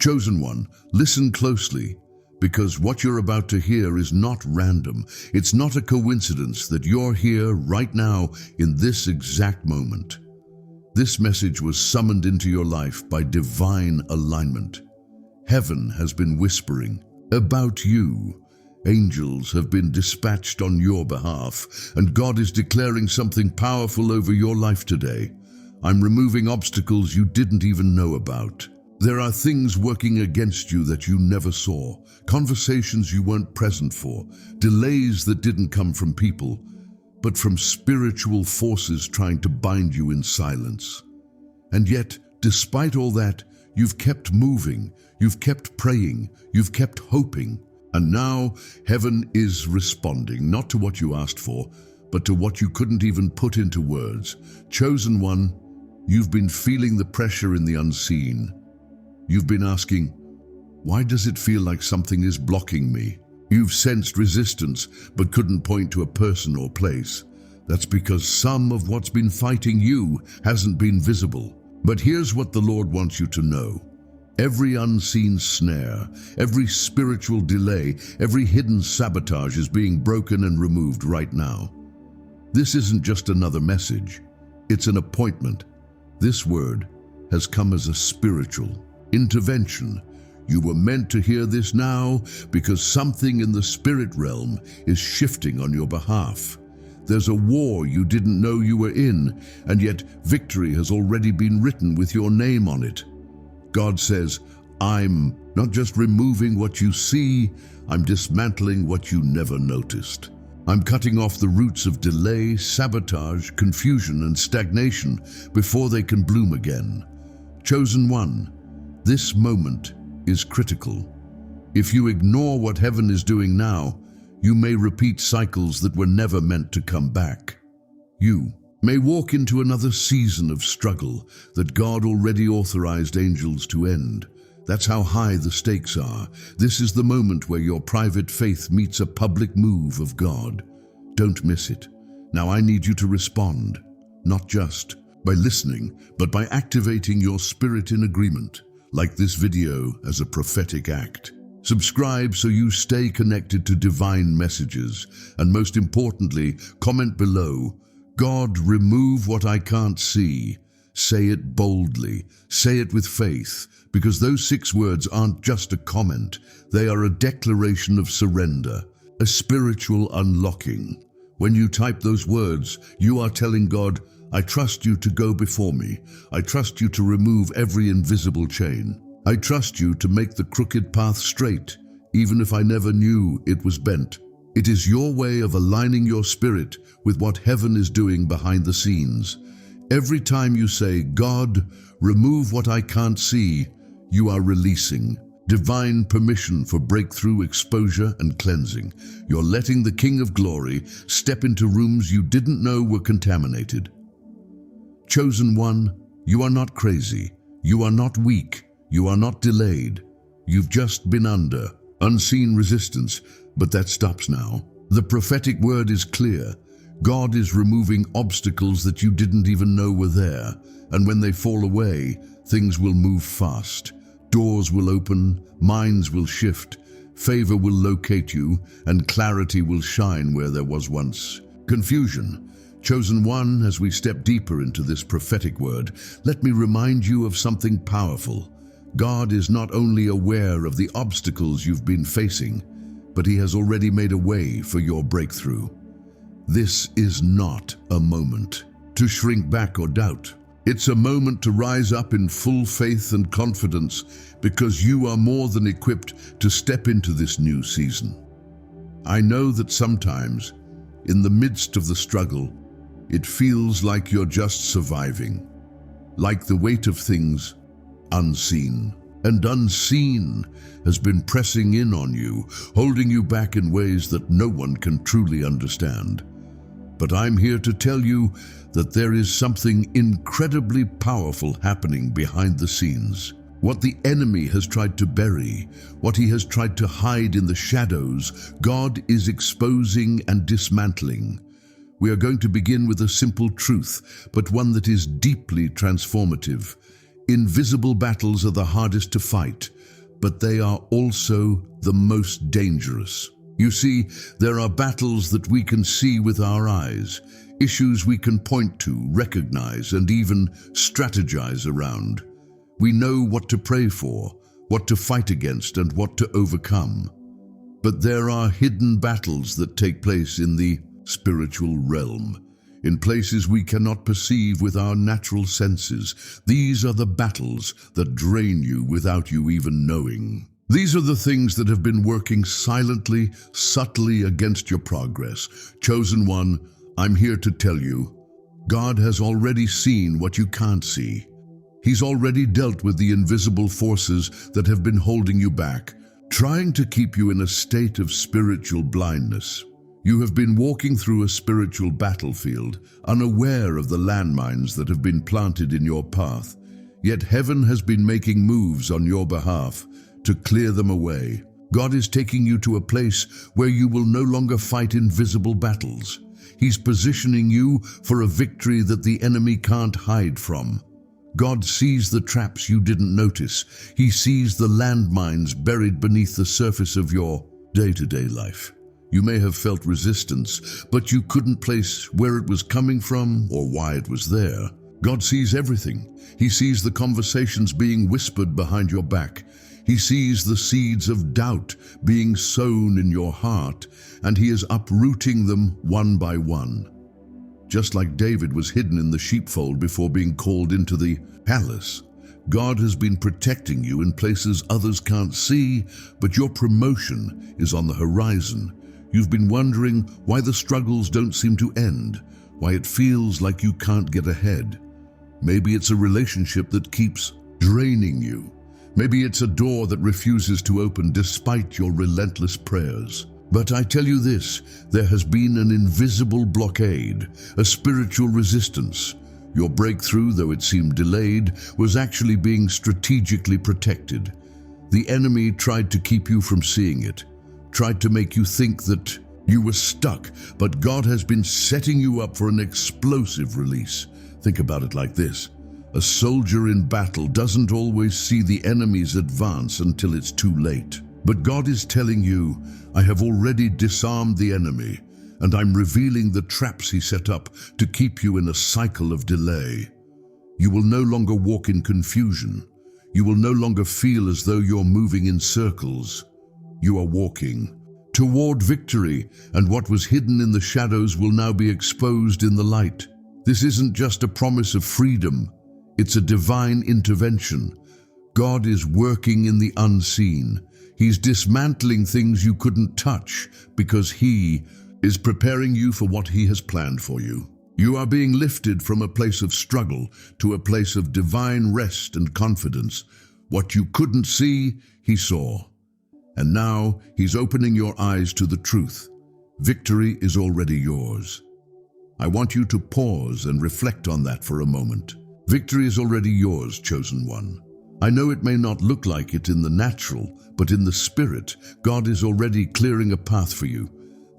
Chosen one, listen closely, because what you're about to hear is not random. It's not a coincidence that you're here right now in this exact moment. This message was summoned into your life by divine alignment. Heaven has been whispering about you. Angels have been dispatched on your behalf, and God is declaring something powerful over your life today. I'm removing obstacles you didn't even know about. There are things working against you that you never saw, conversations you weren't present for, delays that didn't come from people, but from spiritual forces trying to bind you in silence. And yet, despite all that, you've kept moving, you've kept praying, you've kept hoping. And now, heaven is responding, not to what you asked for, but to what you couldn't even put into words. Chosen one, you've been feeling the pressure in the unseen. You've been asking, why does it feel like something is blocking me? You've sensed resistance, but couldn't point to a person or place. That's because some of what's been fighting you hasn't been visible. But here's what the Lord wants you to know. Every unseen snare, every spiritual delay, every hidden sabotage is being broken and removed right now. This isn't just another message. It's an appointment. This word has come as a spiritual intervention. You were meant to hear this now because something in the spirit realm is shifting on your behalf. There's a war you didn't know you were in, and yet victory has already been written with your name on it. God says, I'm not just removing what you see, I'm dismantling what you never noticed. I'm cutting off the roots of delay, sabotage, confusion, and stagnation before they can bloom again. Chosen one, this moment is critical. If you ignore what heaven is doing now, you may repeat cycles that were never meant to come back. You may walk into another season of struggle that God already authorized angels to end. That's how high the stakes are. This is the moment where your private faith meets a public move of God. Don't miss it. Now I need you to respond, not just by listening, but by activating your spirit in agreement, like this video as a prophetic act. Subscribe so you stay connected to divine messages, and most importantly, comment below, God, remove what I can't see. Say it boldly, say it with faith, because those 6 words aren't just a comment, they are a declaration of surrender, a spiritual unlocking. When you type those words, you are telling God, I trust you to go before me. I trust you to remove every invisible chain. I trust you to make the crooked path straight, even if I never knew it was bent. It is your way of aligning your spirit with what heaven is doing behind the scenes. Every time you say, God, remove what I can't see, you are releasing divine permission for breakthrough, exposure, and cleansing. You're letting the King of Glory step into rooms you didn't know were contaminated. Chosen one, you are not crazy. You are not weak. You are not delayed. You've just been under unseen resistance, but that stops now. The prophetic word is clear. God is removing obstacles that you didn't even know were there, and when they fall away, things will move fast. Doors will open, minds will shift, favor will locate you, and clarity will shine where there was once confusion. Chosen one, as we step deeper into this prophetic word, let me remind you of something powerful. God is not only aware of the obstacles you've been facing, but He has already made a way for your breakthrough. This is not a moment to shrink back or doubt. It's a moment to rise up in full faith and confidence, because you are more than equipped to step into this new season. I know that sometimes, in the midst of the struggle, it feels like you're just surviving, like the weight of things unseen and unseen has been pressing in on you, holding you back in ways that no one can truly understand. But I'm here to tell you that there is something incredibly powerful happening behind the scenes. What the enemy has tried to bury, what he has tried to hide in the shadows, God is exposing and dismantling. We are going to begin with a simple truth, but one that is deeply transformative. Invisible battles are the hardest to fight. but they are also the most dangerous. You see, there are battles that we can see with our eyes, issues we can point to, recognize, and even strategize around. We know what to pray for, what to fight against, and what to overcome. But there are hidden battles that take place in the spiritual realm, in places we cannot perceive with our natural senses. These are the battles that drain you without you even knowing. These are the things that have been working silently, subtly against your progress. Chosen one, I'm here to tell you, God has already seen what you can't see. He's already dealt with the invisible forces that have been holding you back, trying to keep you in a state of spiritual blindness. You have been walking through a spiritual battlefield, unaware of the landmines that have been planted in your path. Yet heaven has been making moves on your behalf to clear them away. God is taking you to a place where you will no longer fight invisible battles. He's positioning you for a victory that the enemy can't hide from. God sees the traps you didn't notice. He sees the landmines buried beneath the surface of your day-to-day life. You may have felt resistance, but you couldn't place where it was coming from or why it was there. God sees everything. He sees the conversations being whispered behind your back. He sees the seeds of doubt being sown in your heart, and He is uprooting them one by one. Just like David was hidden in the sheepfold before being called into the palace, God has been protecting you in places others can't see, but your promotion is on the horizon. You've been wondering why the struggles don't seem to end, why it feels like you can't get ahead. Maybe it's a relationship that keeps draining you. Maybe it's a door that refuses to open despite your relentless prayers. But I tell you this, there has been an invisible blockade, a spiritual resistance. Your breakthrough, though it seemed delayed, was actually being strategically protected. The enemy tried to keep you from seeing it, tried to make you think that you were stuck, but God has been setting you up for an explosive release. Think about it like this. A soldier in battle doesn't always see the enemy's advance until it's too late. But God is telling you, I have already disarmed the enemy, and I'm revealing the traps he set up to keep you in a cycle of delay. You will no longer walk in confusion. You will no longer feel as though you're moving in circles. You are walking toward victory, and what was hidden in the shadows will now be exposed in the light. This isn't just a promise of freedom. It's a divine intervention. God is working in the unseen. He's dismantling things you couldn't touch because He is preparing you for what He has planned for you. You are being lifted from a place of struggle to a place of divine rest and confidence. What you couldn't see, He saw. And now He's opening your eyes to the truth. Victory is already yours. I want you to pause and reflect on that for a moment. Victory is already yours, chosen one. I know it may not look like it in the natural, but in the spirit, God is already clearing a path for you.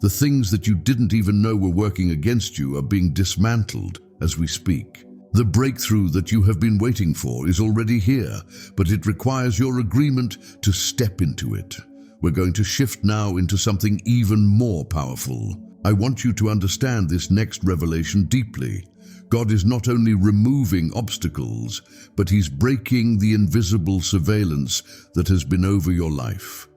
The things that you didn't even know were working against you are being dismantled as we speak. The breakthrough that you have been waiting for is already here, but it requires your agreement to step into it. We're going to shift now into something even more powerful. I want you to understand this next revelation deeply. God is not only removing obstacles, but He's breaking the invisible surveillance that has been over your life.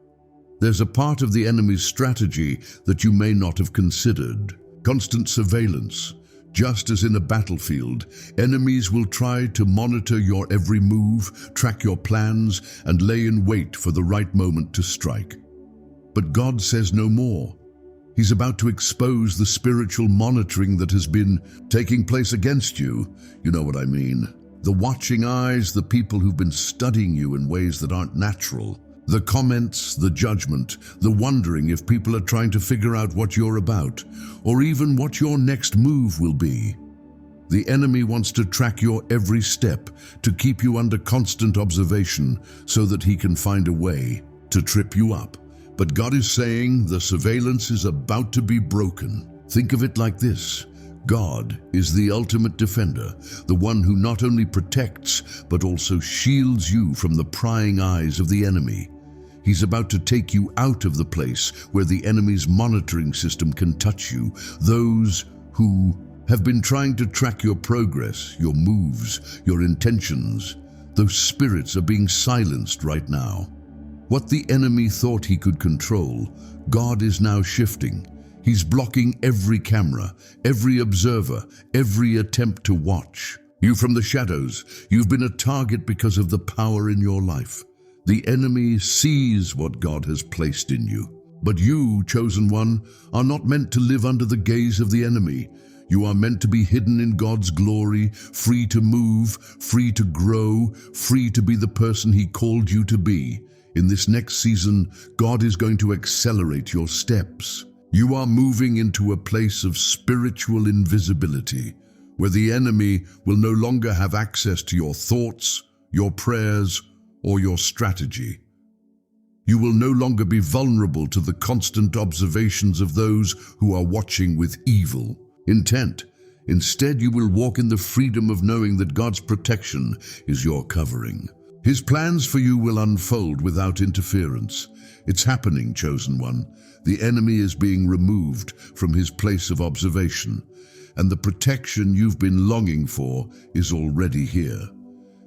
There's a part of the enemy's strategy that you may not have considered. Constant surveillance. Just as in a battlefield, enemies will try to monitor your every move, track your plans, and lay in wait for the right moment to strike. But God says no more. He's about to expose the spiritual monitoring that has been taking place against you. You know what I mean. The watching eyes, the people who've been studying you in ways that aren't natural. The comments, the judgment, the wondering if people are trying to figure out what you're about, or even what your next move will be. The enemy wants to track your every step, to keep you under constant observation so that he can find a way to trip you up. But God is saying the surveillance is about to be broken. Think of it like this. God is the ultimate defender, the one who not only protects, but also shields you from the prying eyes of the enemy. He's about to take you out of the place where the enemy's monitoring system can touch you. Those who have been trying to track your progress, your moves, your intentions, those spirits are being silenced right now. What the enemy thought he could control, God is now shifting. He's blocking every camera, every observer, every attempt to watch. You from the shadows, you've been a target because of the power in your life. The enemy sees what God has placed in you. But you, chosen one, are not meant to live under the gaze of the enemy. You are meant to be hidden in God's glory, free to move, free to grow, free to be the person He called you to be. In this next season, God is going to accelerate your steps. You are moving into a place of spiritual invisibility, where the enemy will no longer have access to your thoughts, your prayers, or your strategy. You will no longer be vulnerable to the constant observations of those who are watching with evil intent. Instead, you will walk in the freedom of knowing that God's protection is your covering. His plans for you will unfold without interference. It's happening, chosen one. The enemy is being removed from his place of observation, and the protection you've been longing for is already here.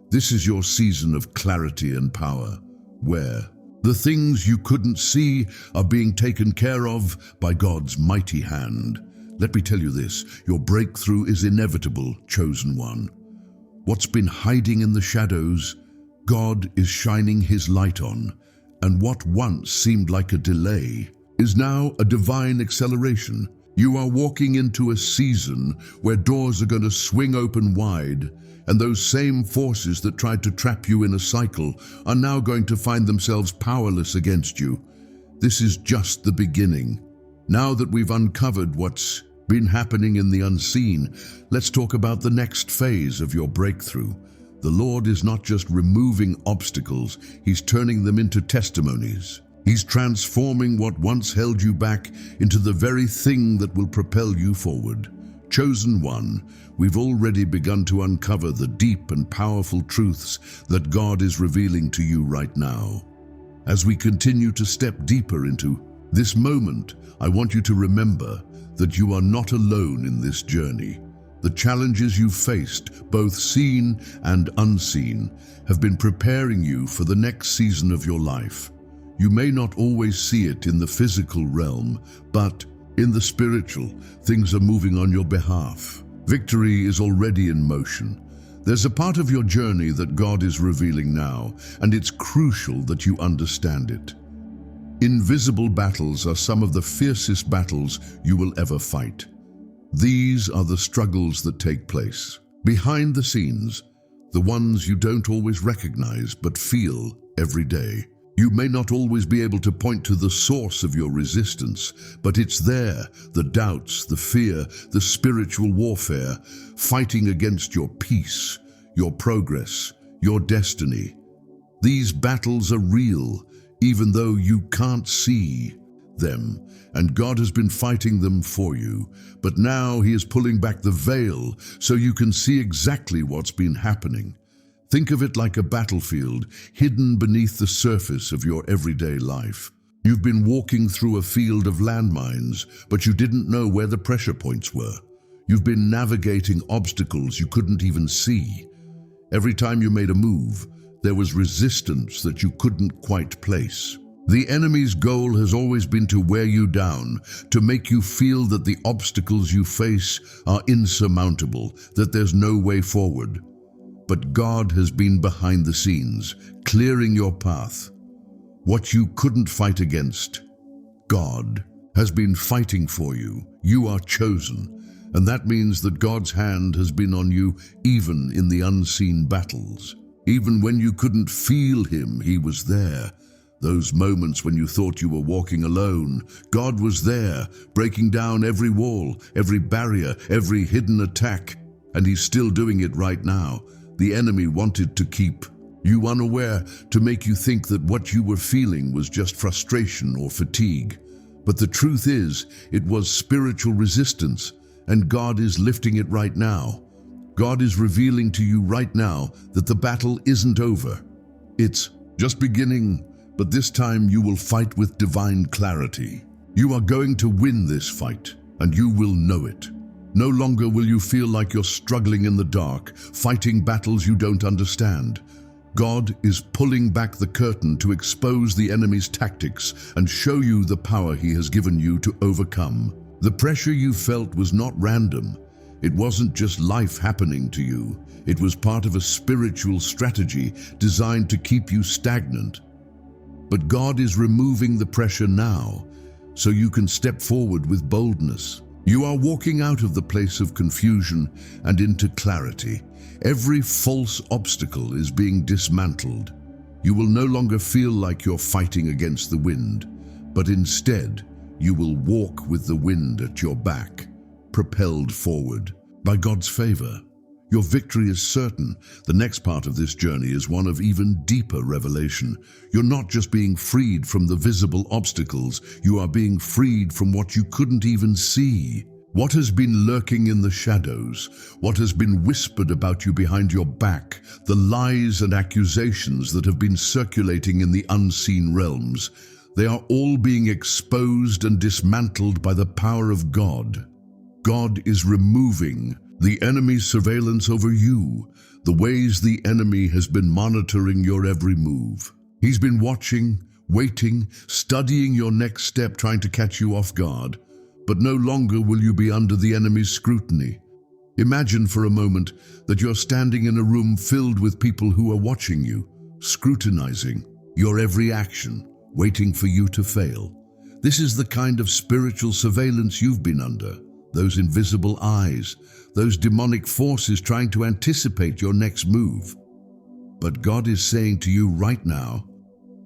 This is your season of clarity and power, where the things you couldn't see are being taken care of by God's mighty hand. Let me tell you this, your breakthrough is inevitable, chosen one. What's been hiding in the shadows, God is shining His light on, and what once seemed like a delay is now a divine acceleration. You are walking into a season where doors are going to swing open wide, and those same forces that tried to trap you in a cycle are now going to find themselves powerless against you. This is just the beginning. Now that we've uncovered what's been happening in the unseen, let's talk about the next phase of your breakthrough. The Lord is not just removing obstacles, He's turning them into testimonies. He's transforming what once held you back into the very thing that will propel you forward. Chosen one, we've already begun to uncover the deep and powerful truths that God is revealing to you right now. As we continue to step deeper into this moment, I want you to remember that you are not alone in this journey. The challenges you've faced, both seen and unseen, have been preparing you for the next season of your life. You may not always see it in the physical realm, but in the spiritual, things are moving on your behalf. Victory is already in motion. There's a part of your journey that God is revealing now, and it's crucial that you understand it. Invisible battles are some of the fiercest battles you will ever fight. These are the struggles that take place behind the scenes, the ones you don't always recognize but feel every day. You may not always be able to point to the source of your resistance, but it's there, the doubts, the fear, the spiritual warfare, fighting against your peace, your progress, your destiny. These battles are real, even though you can't see them, and God has been fighting them for you. But now He is pulling back the veil so you can see exactly what's been happening. Think of it like a battlefield hidden beneath the surface of your everyday life. You've been walking through a field of landmines, but you didn't know where the pressure points were. You've been navigating obstacles you couldn't even see. Every time you made a move, there was resistance that you couldn't quite place. The enemy's goal has always been to wear you down, to make you feel that the obstacles you face are insurmountable, that there's no way forward. But God has been behind the scenes, clearing your path. What you couldn't fight against, God has been fighting for you. You are chosen, and that means that God's hand has been on you even in the unseen battles. Even when you couldn't feel Him, He was there. Those moments when you thought you were walking alone, God was there, breaking down every wall, every barrier, every hidden attack, and He's still doing it right now. The enemy wanted to keep you unaware, to make you think that what you were feeling was just frustration or fatigue. But the truth is, it was spiritual resistance, and God is lifting it right now. God is revealing to you right now that the battle isn't over. It's just beginning. but this time you will fight with divine clarity. You are going to win this fight, and you will know it. No longer will you feel like you're struggling in the dark, fighting battles you don't understand. God is pulling back the curtain to expose the enemy's tactics and show you the power he has given you to overcome. The pressure you felt was not random. It wasn't just life happening to you. It was part of a spiritual strategy designed to keep you stagnant. But God is removing the pressure now, so you can step forward with boldness. You are walking out of the place of confusion and into clarity. Every false obstacle is being dismantled. You will no longer feel like you're fighting against the wind, but instead, you will walk with the wind at your back, propelled forward by God's favor. Your victory is certain. The next part of this journey is one of even deeper revelation. You're not just being freed from the visible obstacles, you are being freed from what you couldn't even see. What has been lurking in the shadows, what has been whispered about you behind your back, the lies and accusations that have been circulating in the unseen realms, they are all being exposed and dismantled by the power of God. God is removing the enemy's surveillance over you, the ways the enemy has been monitoring your every move. He's been watching, waiting, studying your next step, trying to catch you off guard. But no longer will you be under the enemy's scrutiny. Imagine for a moment that you're standing in a room filled with people who are watching you, scrutinizing your every action, waiting for you to fail. This is the kind of spiritual surveillance you've been under. Those invisible eyes, those demonic forces trying to anticipate your next move. But God is saying to you right now,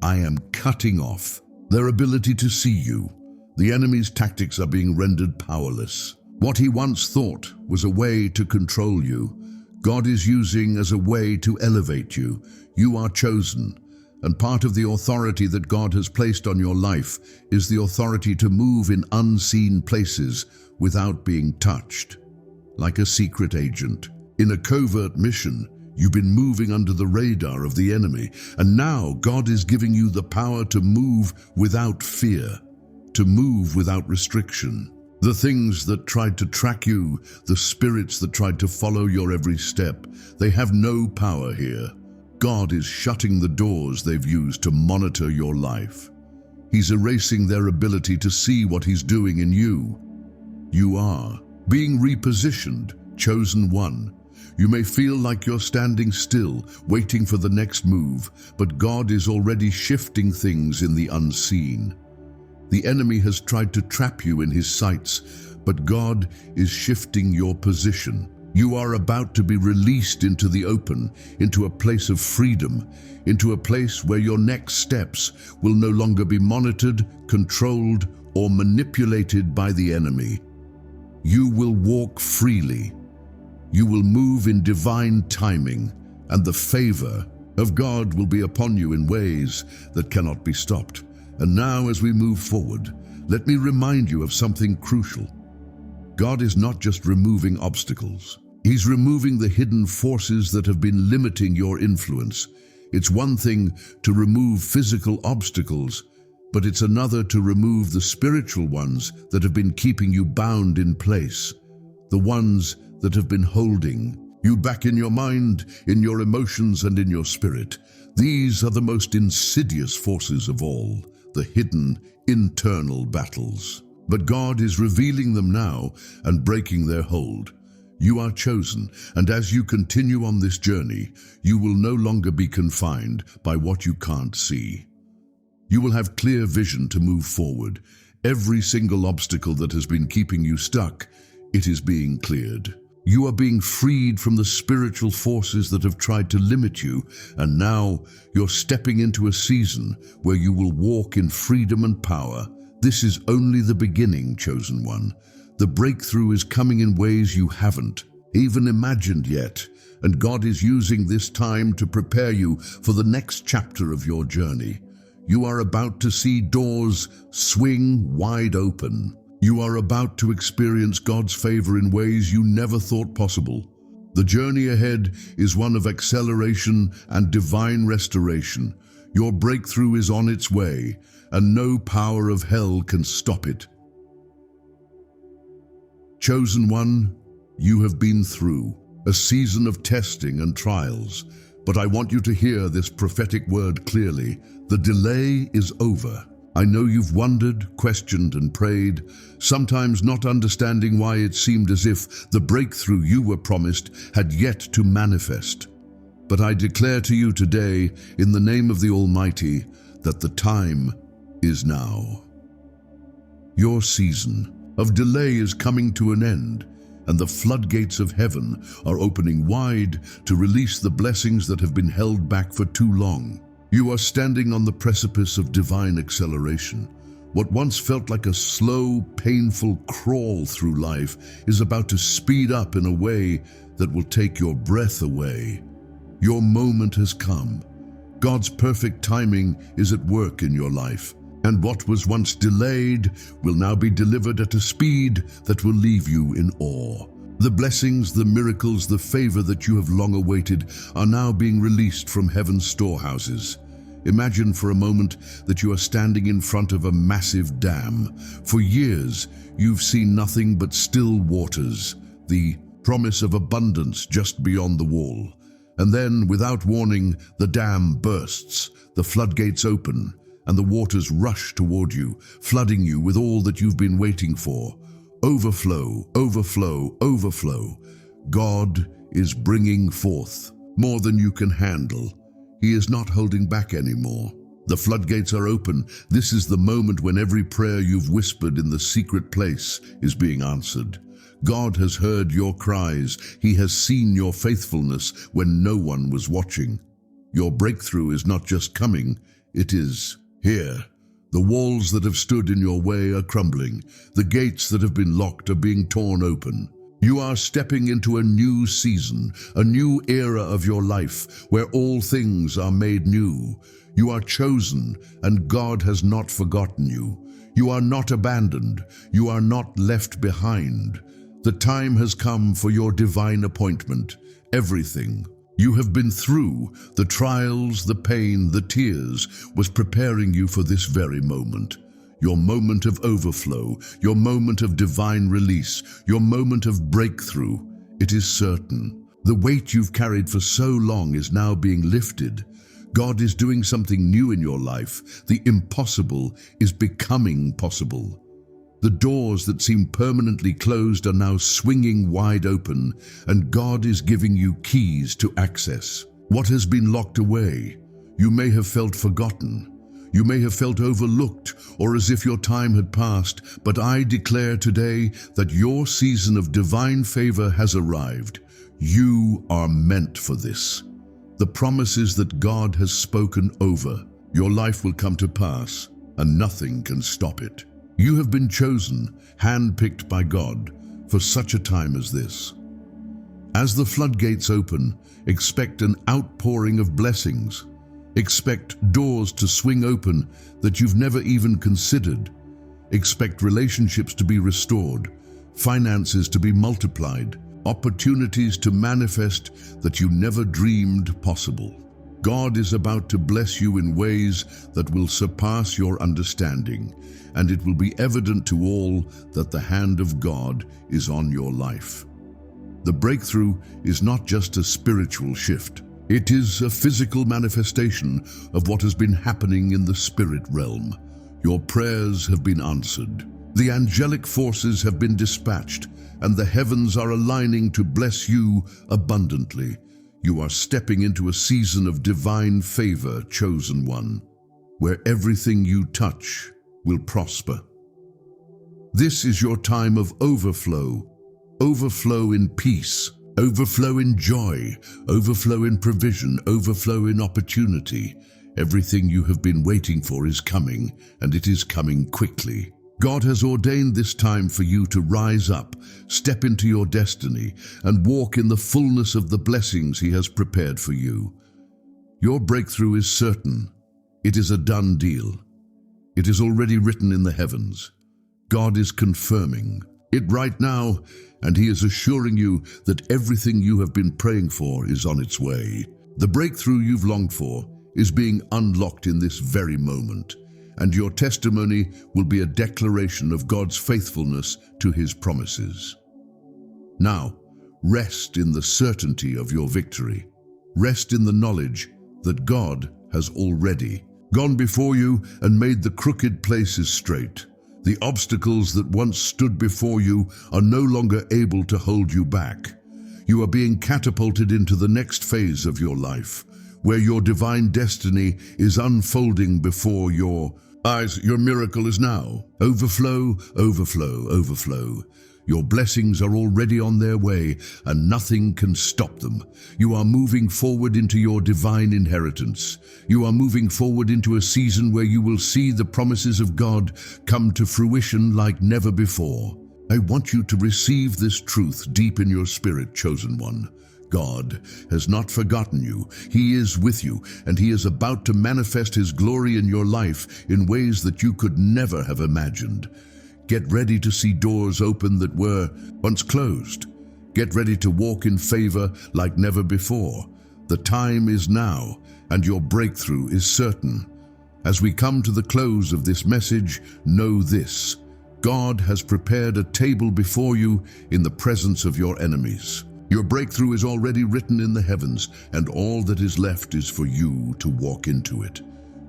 I am cutting off their ability to see you. The enemy's tactics are being rendered powerless. What he once thought was a way to control you, God is using as a way to elevate you. You are chosen, and part of the authority that God has placed on your life is the authority to move in unseen places without being touched. Like a secret agent, in a covert mission, you've been moving under the radar of the enemy, and now God is giving you the power to move without fear, to move without restriction. The things that tried to track you, the spirits that tried to follow your every step, they have no power here. God is shutting the doors they've used to monitor your life. He's erasing their ability to see what He's doing in you. You are being repositioned, chosen one. You may feel like you're standing still, waiting for the next move, but God is already shifting things in the unseen. The enemy has tried to trap you in his sights, but God is shifting your position. You are about to be released into the open, into a place of freedom, into a place where your next steps will no longer be monitored, controlled, or manipulated by the enemy. You will walk freely. You will move in divine timing, and the favor of God will be upon you in ways that cannot be stopped. And now, as we move forward, let me remind you of something crucial. God is not just removing obstacles. He's removing the hidden forces that have been limiting your influence. It's one thing to remove physical obstacles, but it's another to remove the spiritual ones that have been keeping you bound in place, the ones that have been holding you back in your mind, in your emotions, and in your spirit. These are the most insidious forces of all, the hidden internal battles. But God is revealing them now and breaking their hold. You are chosen, and as you continue on this journey, you will no longer be confined by what you can't see. You will have clear vision to move forward. Every single obstacle that has been keeping you stuck, it is being cleared. You are being freed from the spiritual forces that have tried to limit you, and now you're stepping into a season where you will walk in freedom and power. This is only the beginning, chosen one. The breakthrough is coming in ways you haven't even imagined yet, and God is using this time to prepare you for the next chapter of your journey. You are about to see doors swing wide open. You are about to experience God's favor in ways you never thought possible. The journey ahead is one of acceleration and divine restoration. Your breakthrough is on its way, and no power of hell can stop it. Chosen one, you have been through a season of testing and trials, but I want you to hear this prophetic word clearly. The delay is over. I know you've wondered, questioned, and prayed, sometimes not understanding why it seemed as if the breakthrough you were promised had yet to manifest. But I declare to you today, in the name of the Almighty, that the time is now. Your season of delay is coming to an end, and the floodgates of heaven are opening wide to release the blessings that have been held back for too long. You are standing on the precipice of divine acceleration. What once felt like a slow, painful crawl through life is about to speed up in a way that will take your breath away. Your moment has come. God's perfect timing is at work in your life, and what was once delayed will now be delivered at a speed that will leave you in awe. The blessings, the miracles, the favor that you have long awaited are now being released from heaven's storehouses. Imagine for a moment that you are standing in front of a massive dam. For years, you've seen nothing but still waters, the promise of abundance just beyond the wall. And then, without warning, the dam bursts, the floodgates open, and the waters rush toward you, flooding you with all that you've been waiting for. Overflow, overflow, overflow. God is bringing forth more than you can handle. He is not holding back anymore. The floodgates are open. This is the moment when every prayer you've whispered in the secret place is being answered. God has heard your cries. He has seen your faithfulness when no one was watching. Your breakthrough is not just coming, it is here. The walls that have stood in your way are crumbling. The gates that have been locked are being torn open. You are stepping into a new season, a new era of your life, where all things are made new. You are chosen, and God has not forgotten you. You are not abandoned. You are not left behind. The time has come for your divine appointment. Everything you have been through, the trials, the pain, the tears, was preparing you for this very moment. Your moment of overflow, your moment of divine release, your moment of breakthrough. It is certain. The weight you've carried for so long is now being lifted. God is doing something new in your life. The impossible is becoming possible. The doors that seem permanently closed are now swinging wide open, and God is giving you keys to access. What has been locked away? You may have felt forgotten. You may have felt overlooked, or as if your time had passed, but I declare today that your season of divine favor has arrived. You are meant for this. The promises that God has spoken over your life will come to pass, and nothing can stop it. You have been chosen, handpicked by God, for such a time as this. As the floodgates open, expect an outpouring of blessings. Expect doors to swing open that you've never even considered. Expect relationships to be restored, finances to be multiplied, opportunities to manifest that you never dreamed possible. God is about to bless you in ways that will surpass your understanding, and it will be evident to all that the hand of God is on your life. The breakthrough is not just a spiritual shift. It is a physical manifestation of what has been happening in the spirit realm. Your prayers have been answered. The angelic forces have been dispatched, and the heavens are aligning to bless you abundantly. You are stepping into a season of divine favor, chosen one, where everything you touch will prosper. This is your time of overflow. Overflow in peace, overflow in joy, overflow in provision, overflow in opportunity. Everything you have been waiting for is coming, and it is coming quickly. God has ordained this time for you to rise up, step into your destiny, and walk in the fullness of the blessings He has prepared for you. Your breakthrough is certain. It is a done deal. It is already written in the heavens. God is confirming it right now, and He is assuring you that everything you have been praying for is on its way. The breakthrough you've longed for, is being unlocked in this very moment, and your testimony will be a declaration of God's faithfulness to His promises. Now, rest in the certainty of your victory. Rest in the knowledge that God has already gone before you and made the crooked places straight. The obstacles that once stood before you are no longer able to hold you back. You are being catapulted into the next phase of your life, where your divine destiny is unfolding before your eyes. Your miracle is now. Overflow, overflow, overflow. Your blessings are already on their way, and nothing can stop them. You are moving forward into your divine inheritance. You are moving forward into a season where you will see the promises of God come to fruition like never before. I want you to receive this truth deep in your spirit, chosen one. God has not forgotten you. He is with you, and He is about to manifest His glory in your life in ways that you could never have imagined. Get ready to see doors open that were once closed. Get ready to walk in favor like never before. The time is now, and your breakthrough is certain. As we come to the close of this message, know this: God has prepared a table before you in the presence of your enemies. Your breakthrough is already written in the heavens, and all that is left is for you to walk into it.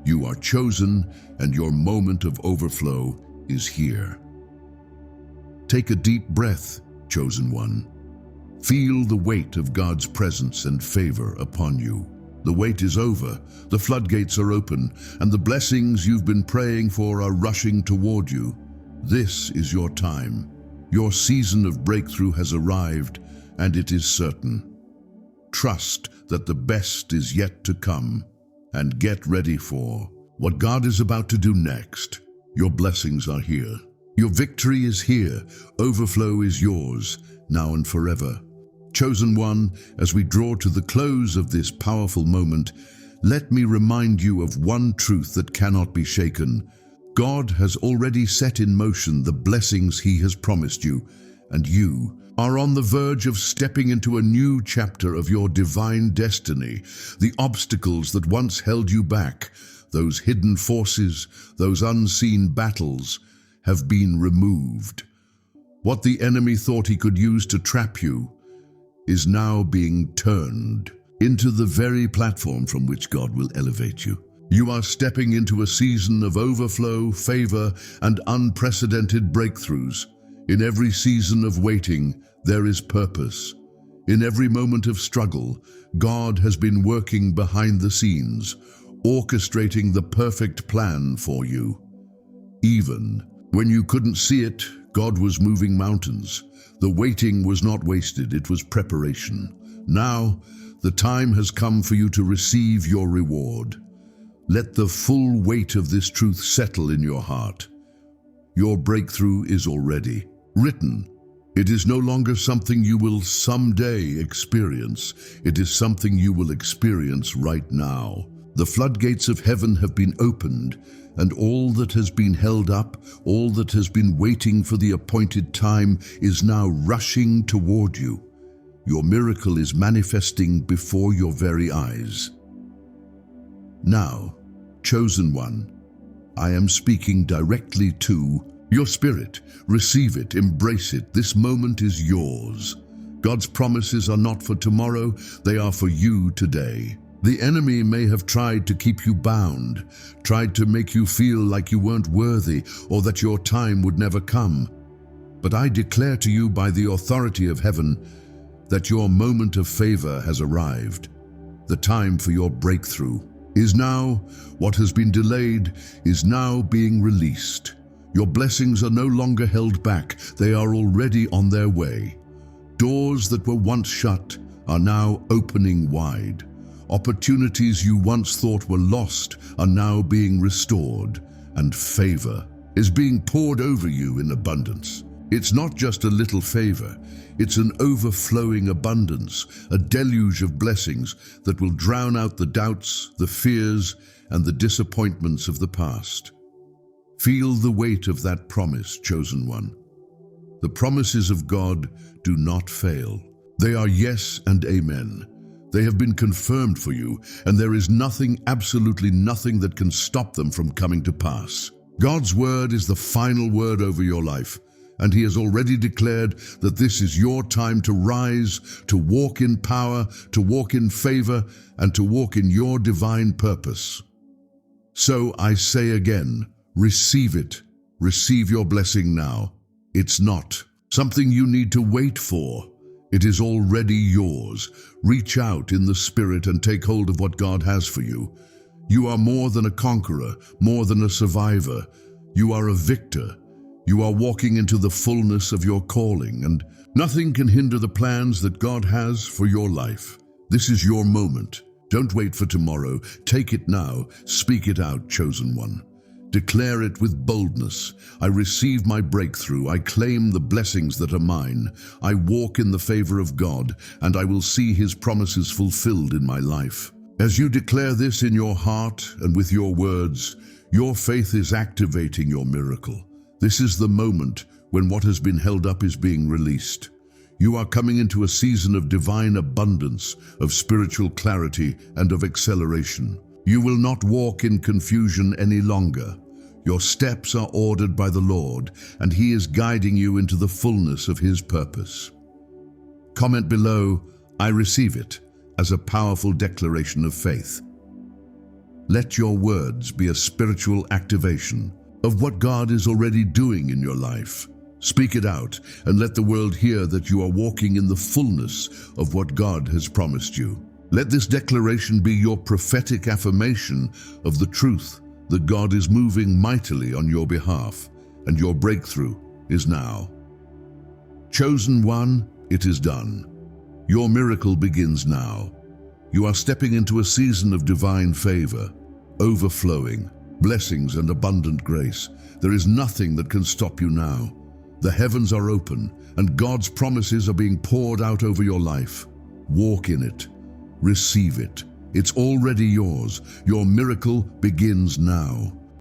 You are chosen, and your moment of overflow is here. Take a deep breath, chosen one. Feel the weight of God's presence and favor upon you. The wait is over, the floodgates are open, and the blessings you've been praying for are rushing toward you. This is your time. Your season of breakthrough has arrived, and it is certain. Trust that the best is yet to come, and get ready for what God is about to do next. Your blessings are here. Your victory is here. Overflow is yours, now and forever. Chosen one, as we draw to the close of this powerful moment, let me remind you of one truth that cannot be shaken. God has already set in motion the blessings He has promised you, and you are on the verge of stepping into a new chapter of your divine destiny. The obstacles that once held you back, those hidden forces, those unseen battles, have been removed. What the enemy thought he could use to trap you is now being turned into the very platform from which God will elevate you. You are stepping into a season of overflow, favor, and unprecedented breakthroughs. In every season of waiting, there is purpose. In every moment of struggle, God has been working behind the scenes, orchestrating the perfect plan for you. Even when you couldn't see it, God was moving mountains. The waiting was not wasted, it was preparation. Now, the time has come for you to receive your reward. Let the full weight of this truth settle in your heart. Your breakthrough is already written. It is no longer something you will someday experience. It is something you will experience right now. The floodgates of heaven have been opened, and all that has been held up, all that has been waiting for the appointed time, is now rushing toward you. Your miracle is manifesting before your very eyes. Now, chosen one, I am speaking directly to your spirit. Receive it, embrace it. This moment is yours. God's promises are not for tomorrow, they are for you today. The enemy may have tried to keep you bound, tried to make you feel like you weren't worthy or that your time would never come. But I declare to you by the authority of heaven that your moment of favor has arrived. The time for your breakthrough is now. What has been delayed is now being released. Your blessings are no longer held back. They are already on their way. Doors that were once shut are now opening wide. Opportunities you once thought were lost are now being restored, and favor is being poured over you in abundance. It's not just a little favor, it's an overflowing abundance, a deluge of blessings that will drown out the doubts, the fears, and the disappointments of the past. Feel the weight of that promise, chosen one. The promises of God do not fail. They are yes and amen. They have been confirmed for you, and there is nothing, absolutely nothing that can stop them from coming to pass. God's word is the final word over your life, and He has already declared that this is your time to rise, to walk in power, to walk in favor, and to walk in your divine purpose. So I say again, receive it. Receive your blessing now. It's not something you need to wait for. It is already yours. Reach out in the Spirit and take hold of what God has for you. You are more than a conqueror, more than a survivor. You are a victor. You are walking into the fullness of your calling, and nothing can hinder the plans that God has for your life. This is your moment. Don't wait for tomorrow. Take it now. Speak it out, chosen one. Declare it with boldness. I receive my breakthrough. I claim the blessings that are mine. I walk in the favor of God, and I will see His promises fulfilled in my life. As you declare this in your heart and with your words, your faith is activating your miracle. This is the moment when what has been held up is being released. You are coming into a season of divine abundance, of spiritual clarity, and of acceleration. You will not walk in confusion any longer. Your steps are ordered by the Lord, and He is guiding you into the fullness of His purpose. Comment below, I receive it, as a powerful declaration of faith. Let your words be a spiritual activation of what God is already doing in your life. Speak it out, and let the world hear that you are walking in the fullness of what God has promised you. Let this declaration be your prophetic affirmation of the truth that God is moving mightily on your behalf, and your breakthrough is now. Chosen one, it is done. Your miracle begins now. You are stepping into a season of divine favor, overflowing, blessings and abundant grace. There is nothing that can stop you now. The heavens are open, and God's promises are being poured out over your life. Walk in it. Receive it. It's already yours. Your miracle begins now.